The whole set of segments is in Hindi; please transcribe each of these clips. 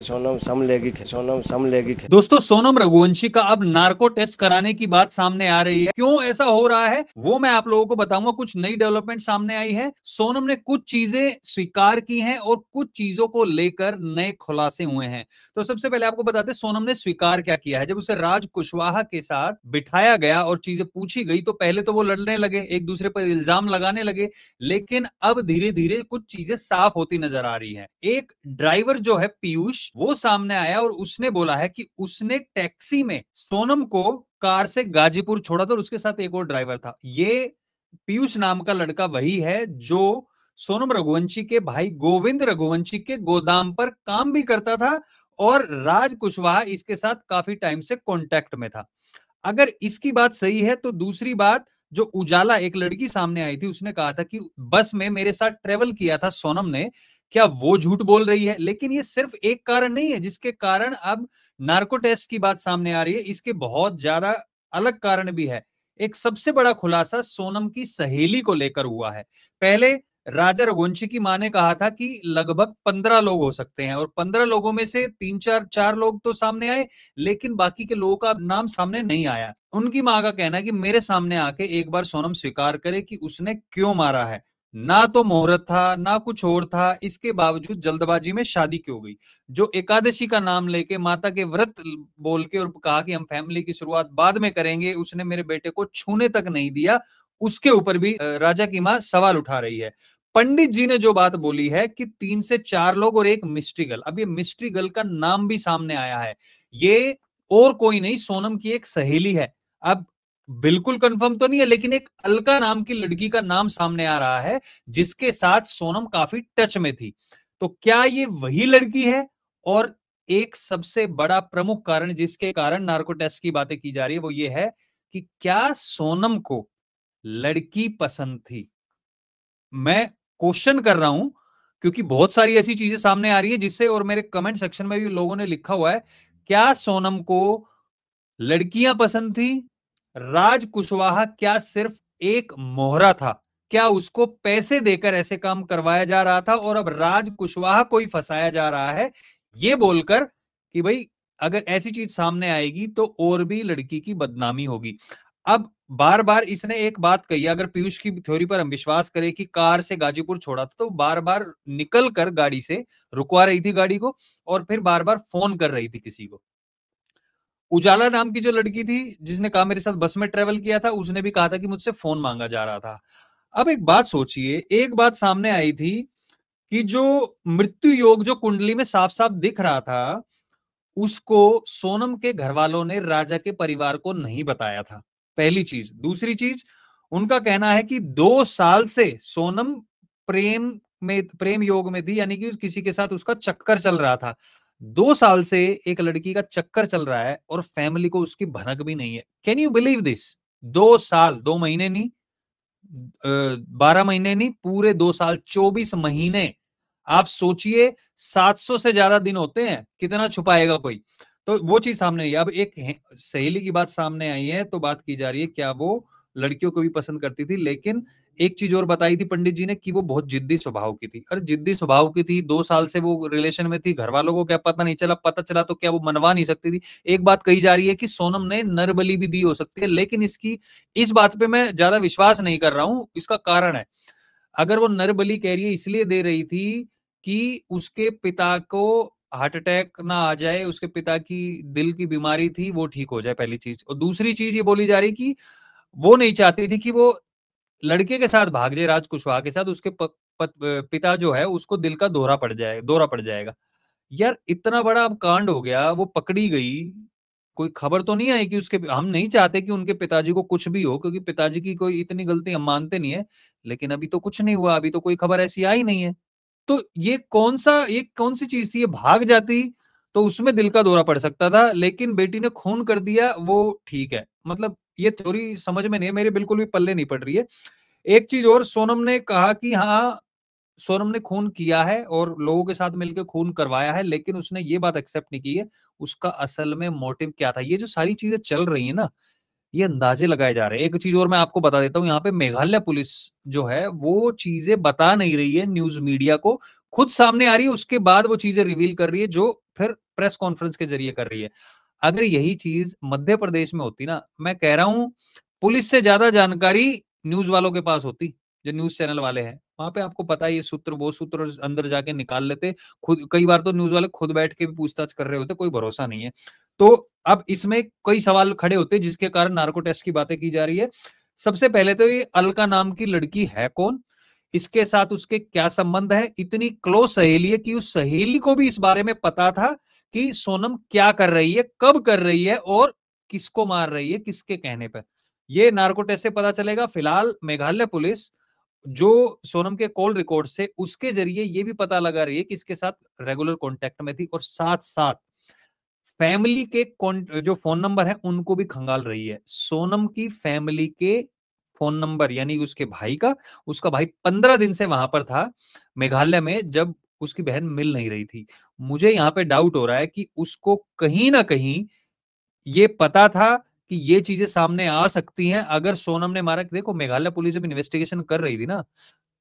सोनम समलेगी। दोस्तों, सोनम रघुवंशी का अब नार्को टेस्ट कराने की बात सामने आ रही है। क्यों ऐसा हो रहा है वो मैं आप लोगों को बताऊंगा। कुछ नई डेवलपमेंट सामने आई है। सोनम ने कुछ चीजें स्वीकार की हैं और कुछ चीजों को लेकर नए खुलासे हुए हैं। तो सबसे पहले आपको बताते हैं सोनम ने स्वीकार क्या किया है। जब उसे राज कुशवाहा के साथ बिठाया गया और चीजें पूछी गई तो पहले तो वो लड़ने लगे, एक दूसरे पर इल्जाम लगाने लगे, लेकिन अब धीरे धीरे कुछ चीजें साफ होती नजर आ रही है। एक ड्राइवर जो है पीयूष, वो सामने आया और उसने बोला है कि उसने टैक्सी में सोनम को कार से गाजीपुर छोड़ा था और उसके साथ एक और ड्राइवर था। ये पीयूष नाम का लड़का वही है जो सोनम रघुवंशी के भाई गोविंद रघुवंशी के गोदाम पर काम भी करता था और राज कुशवाहा इसके साथ काफी टाइम से कांटेक्ट में था। अगर इसकी बात सही है तो दूसरी बात, जो उजाला एक लड़की सामने आई थी, उसने कहा था कि बस में मेरे साथ ट्रेवल किया था सोनम ने, क्या वो झूठ बोल रही है? लेकिन ये सिर्फ एक कारण नहीं है जिसके कारण अब नार्को टेस्ट की बात सामने आ रही है। इसके बहुत ज्यादा अलग कारण भी है। एक सबसे बड़ा खुलासा सोनम की सहेली को लेकर हुआ है। पहले राजा रघुवंशी की मां ने कहा था कि लगभग 15 लोग हो सकते हैं और 15 लोगों में से 3 4 लोग तो सामने आए, लेकिन बाकी के लोगों का नाम सामने नहीं आया। उनकी मां का कहना है कि मेरे सामने आके एक बार सोनम स्वीकार करे कि उसने क्यों मारा है। ना तो मुहूर्त था ना कुछ और था, इसके बावजूद जल्दबाजी में शादी क्यों हुई। जो एकादशी का नाम लेके माता के व्रत बोल के और कहा कि हम फैमिली की शुरुआत बाद में करेंगे, उसने मेरे बेटे को छूने तक नहीं दिया, उसके ऊपर भी राजा की मां सवाल उठा रही है। पंडित जी ने जो बात बोली है कि 3 से 4 लोग और एक मिस्ट्री गर्ल, अब ये मिस्ट्री गर्ल का नाम भी सामने आया है। ये और कोई नहीं, सोनम की एक सहेली है। अब बिल्कुल कंफर्म तो नहीं है, लेकिन एक अलका नाम की लड़की का नाम सामने आ रहा है जिसके साथ सोनम काफी टच में थी। तो क्या ये वही लड़की है? और एक सबसे बड़ा प्रमुख कारण जिसके कारण नार्को टेस्ट की बातें की जा रही है वो ये है कि क्या सोनम को लड़की पसंद थी। मैं क्वेश्चन कर रहा हूं क्योंकि बहुत सारी ऐसी चीजें सामने आ रही है जिससे, और मेरे कमेंट सेक्शन में भी लोगों ने लिखा हुआ है, क्या सोनम को लड़कियां पसंद थी? राज कुशवाहा क्या सिर्फ एक मोहरा था? क्या उसको पैसे देकर ऐसे काम करवाया जा रहा था और अब राज कुशवाहा को ही फंसाया जा रहा है ये बोलकर कि भाई अगर ऐसी चीज सामने आएगी तो और भी लड़की की बदनामी होगी। अब बार बार इसने एक बात कही, अगर पीयूष की थ्योरी पर हम विश्वास करें कि कार से गाजीपुर छोड़ा था, तो बार बार निकल कर गाड़ी से रुकवा रही थी गाड़ी को और फिर बार बार फोन कर रही थी किसी को। उजाला नाम की जो लड़की थी जिसने कहा मेरे साथ बस में ट्रेवल किया था, उसने भी कहा था कि मुझसे फोन मांगा जा रहा था। अब एक बात सोचिए, एक बात सामने आई थी कि जो मृत्यु योग जो कुंडली में साफ साफ दिख रहा था, उसको सोनम के घर वालों ने राजा के परिवार को नहीं बताया था। पहली चीज। दूसरी चीज, उनका कहना है कि 2 साल से सोनम प्रेम योग में थी, यानी कि किसी के साथ उसका चक्कर चल रहा था। 2 साल से एक लड़की का चक्कर चल रहा है और फैमिली को उसकी भनक भी नहीं है। Can you believe this? 2 साल, 2 महीने नहीं, 12 महीने नहीं, पूरे 2 साल, 24 महीने। आप सोचिए, 700 से ज्यादा दिन होते हैं, कितना छुपाएगा कोई? तो वो चीज सामने आई। अब एक सहेली की बात सामने आई है तो बात की जा रही है क्या वो लड़कियों को भी पसंद करती थी। लेकिन एक चीज और बताई थी पंडित जी ने कि वो बहुत जिद्दी स्वभाव की थी। अरे जिद्दी स्वभाव की थी, 2 साल से वो रिलेशन में थी, घर वालों को क्या पता नहीं चला? पता चला तो क्या वो मनवा नहीं सकती थी? एक बात कही जा रही है कि सोनम ने नरबली भी दी हो सकती है, लेकिन इस बात पे मैं ज्यादा विश्वास नहीं कर रहा हूं। इसका कारण है, अगर वो नरबली कह रही है इसलिए दे रही थी कि उसके पिता को हार्ट अटैक ना आ जाए, उसके पिता की दिल की बीमारी थी, वो ठीक हो जाए, पहली चीज। और दूसरी चीज ये बोली जा रही कि वो नहीं चाहती थी कि वो लड़के के साथ भाग जाए, राज कुशवाहा के साथ, उसके पिता जो है उसको दिल का दौरा पड़ जाएगा। यार इतना बड़ा अब कांड हो गया, वो पकड़ी गई, कोई खबर तो नहीं आई कि उसके, हम नहीं चाहते कि उनके पिताजी को कुछ भी हो क्योंकि पिताजी की कोई इतनी गलती हम मानते नहीं है, लेकिन अभी तो कुछ नहीं हुआ, अभी तो कोई खबर ऐसी आई नहीं है। तो ये कौन सी चीज थी? ये भाग जाती तो उसमें दिल का दौरा पड़ सकता था, लेकिन बेटी ने खून कर दिया, वो ठीक है। मतलब ये थ्योरी समझ में नहीं है, मेरे बिल्कुल भी पल्ले नहीं पड़ रही है। एक चीज और, सोनम ने कहा कि हाँ, सोनम ने खून किया है और लोगों के साथ मिलकर खून करवाया है, लेकिन उसने ये बात एक्सेप्ट नहीं की है उसका असल में मोटिव क्या था। ये जो सारी चीजें चल रही है ना, ये अंदाजे लगाए जा रहे हैं। एक चीज और मैं आपको बता देता हूँ, यहाँ पे मेघालय पुलिस जो है वो चीजें बता नहीं रही है न्यूज मीडिया को, खुद सामने आ रही है, उसके बाद वो चीजें रिवील कर रही है जो फिर प्रेस कॉन्फ्रेंस के जरिए कर रही है। अगर यही चीज मध्य प्रदेश में होती ना, मैं कह रहा हूं पुलिस से ज्यादा जानकारी न्यूज वालों के पास होती, जो न्यूज चैनल वाले हैं। वहां पे आपको पता है ये सूत्र वो सूत्र अंदर जाके निकाल लेते खुद, कई बार तो न्यूज वाले खुद बैठ के भी पूछताछ कर रहे होते, कोई भरोसा नहीं है। तो अब इसमें कई सवाल खड़े होते जिसके कारण नार्को टेस्ट की बातें की जा रही है। सबसे पहले तो ये अलका नाम की लड़की है कौन, इसके साथ उसके क्या संबंध है, इतनी क्लोज सहेली है कि उस सहेली को भी इस बारे में पता था कि सोनम क्या कर रही है, कब कर रही है और किसको मार रही है, किसके कहने पर। ये नार्को टेस्ट से पता चलेगा। फिलहाल मेघालय पुलिस जो सोनम के कॉल रिकॉर्ड से उसके जरिए ये भी पता लगा रही है कि इसके साथ रेगुलर कांटेक्ट में थी, और साथ साथ फैमिली के जो फोन नंबर है उनको भी खंगाल रही है। सोनम की फैमिली के फोन नंबर, यानी उसके भाई का, उसका भाई 15 दिन से वहां पर था मेघालय में, जब उसकी बहन मिल नहीं रही थी। मुझे यहाँ पे डाउट हो रहा है कि उसको कहीं ना कहीं ये पता था कि ये चीजें सामने आ सकती हैं अगर सोनम ने मारा। देखो मेघालय पुलिस जब इन्वेस्टिगेशन कर रही थी ना,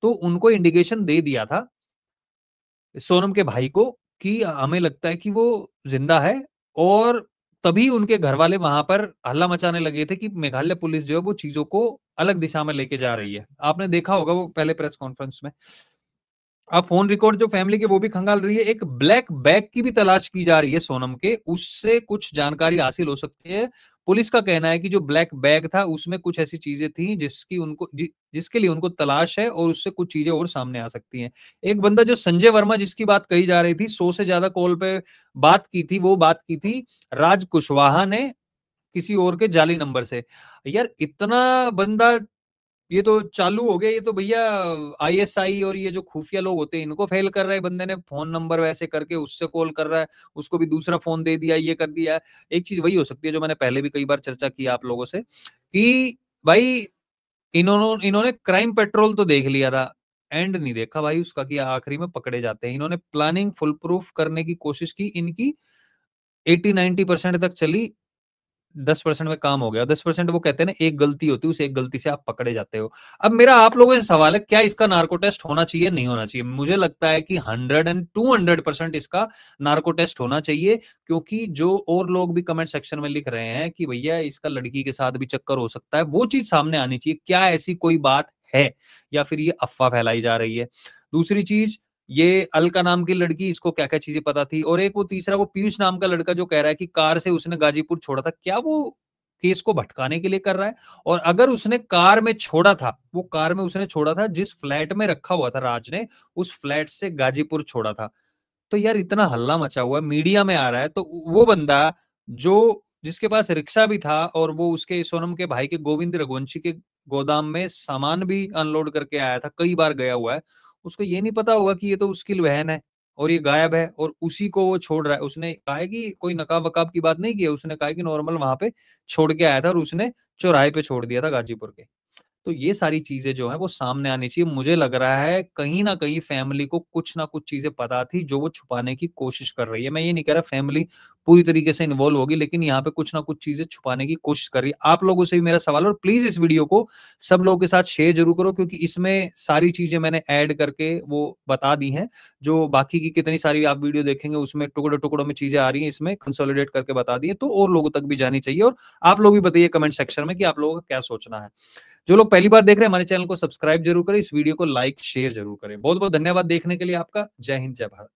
तो उनको इंडिकेशन दे दिया था सोनम के भाई को कि हमें लगता है कि वो जिंदा है, और तभी उनके घर वाले वहां पर हल्ला मचाने लगे थे कि मेघालय पुलिस जो है वो चीजों को अलग दिशा में लेके जा रही है। आपने देखा होगा वो पहले प्रेस कॉन्फ्रेंस में। अब फोन रिकॉर्ड जो फैमिली के वो भी खंगाल रही है। एक ब्लैक बैग की भी तलाश की जा रही है सोनम के, उससे कुछ जानकारी हासिल हो सकती है। पुलिस का कहना है कि जो ब्लैक बैग था उसमें कुछ ऐसी चीजें थी जिसकी उनको जिसके लिए उनको तलाश है, और उससे कुछ चीजें और सामने आ सकती हैं। एक बंदा जो संजय वर्मा जिसकी बात कही जा रही थी, 100 से ज्यादा कॉल पे बात की थी, वो बात की थी राज कुशवाहा ने किसी और के जाली नंबर से। यार इतना बंदा, ये तो चालू हो गया, ये तो भैया आईएसआई और ये जो खुफिया लोग होते हैं इनको फेल कर रहा है। बंदे ने फोन नंबर वैसे करके उससे कॉल कर रहा है, उसको भी दूसरा फोन दे दिया, ये कर दिया। एक चीज वही हो सकती है जो मैंने पहले भी कई बार चर्चा की आप लोगों से, कि भाई इन्होंने क्राइम पेट्रोल तो देख लिया था, एंड नहीं देखा भाई उसका कि आखिरी में पकड़े जाते हैं। इन्होंने प्लानिंग फुल प्रूफ करने की कोशिश की, इनकी 80-90% तक चली, 10% में काम हो गया। 10% वो कहते हैं ना एक गलती होती है, उस एक गलती से आप पकड़े जाते हो। अब मेरा आप लोगों से सवाल है, क्या इसका नार्को टेस्ट होना चाहिए, नहीं होना चाहिए? मुझे लगता है कि 100 एंड 200% इसका नार्को टेस्ट होना चाहिए, क्योंकि जो और लोग भी कमेंट सेक्शन में लिख रहे हैं कि भैया इसका लड़की के साथ भी चक्कर हो सकता है, वो चीज सामने आनी चाहिए। क्या ऐसी कोई बात है, या फिर ये अफवाह फैलाई जा रही है? दूसरी चीज, ये अलका नाम की लड़की, इसको क्या क्या चीजें पता थी? और एक वो तीसरा वो पीयूष नाम का लड़का जो कह रहा है कि कार से उसने गाजीपुर छोड़ा था, क्या वो केस को भटकाने के लिए कर रहा है? और अगर उसने कार में छोड़ा था, वो कार में उसने छोड़ा था जिस फ्लैट में रखा हुआ था राज ने, उस फ्लैट से गाजीपुर छोड़ा था। तो यार इतना हल्ला मचा हुआ है, मीडिया में आ रहा है, तो वो बंदा जो जिसके पास रिक्शा भी था और वो उसके सोनम के भाई के गोविंद रघुवंशी के गोदाम में सामान भी अनलोड करके आया था, कई बार गया हुआ है, उसको ये नहीं पता होगा कि ये तो उसकी बहन है और ये गायब है, और उसी को वो छोड़ रहा है। उसने कहा है कि कोई नकाब वकाब की बात नहीं की है, उसने कहा है कि नॉर्मल वहां पे छोड़ के आया था, और उसने चौराहे पे छोड़ दिया था गाजीपुर के। तो ये सारी चीजें जो है वो सामने आनी चाहिए। मुझे लग रहा है कहीं ना कहीं फैमिली को कुछ ना कुछ चीजें पता थी जो वो छुपाने की कोशिश कर रही है। मैं ये नहीं कह रहा फैमिली पूरी तरीके से इन्वॉल्व होगी, लेकिन यहाँ पे कुछ ना कुछ चीजें छुपाने की कोशिश कर रही है। आप लोगों से भी मेरा सवाल है, और प्लीज इस वीडियो को सब लोगों के साथ शेयर जरूर करो, क्योंकि इसमें सारी चीजें मैंने ऐड करके वो बता दी हैं। जो बाकी की कितनी सारी आप वीडियो देखेंगे उसमें टुकड़ों टुकड़ों में चीजें आ रही हैं, इसमें कंसोलिडेट करके बता दी है, तो और लोगों तक भी जानी चाहिए। और आप लोग भी बताइए कमेंट सेक्शन में कि आप लोगों का क्या सोचना है। जो लोग पहली बार देख रहे हैं हमारे चैनल को सब्सक्राइब जरूर करें, इस वीडियो को लाइक शेयर जरूर करें। बहुत बहुत धन्यवाद देखने के लिए आपका। जय हिंद, जय भारत।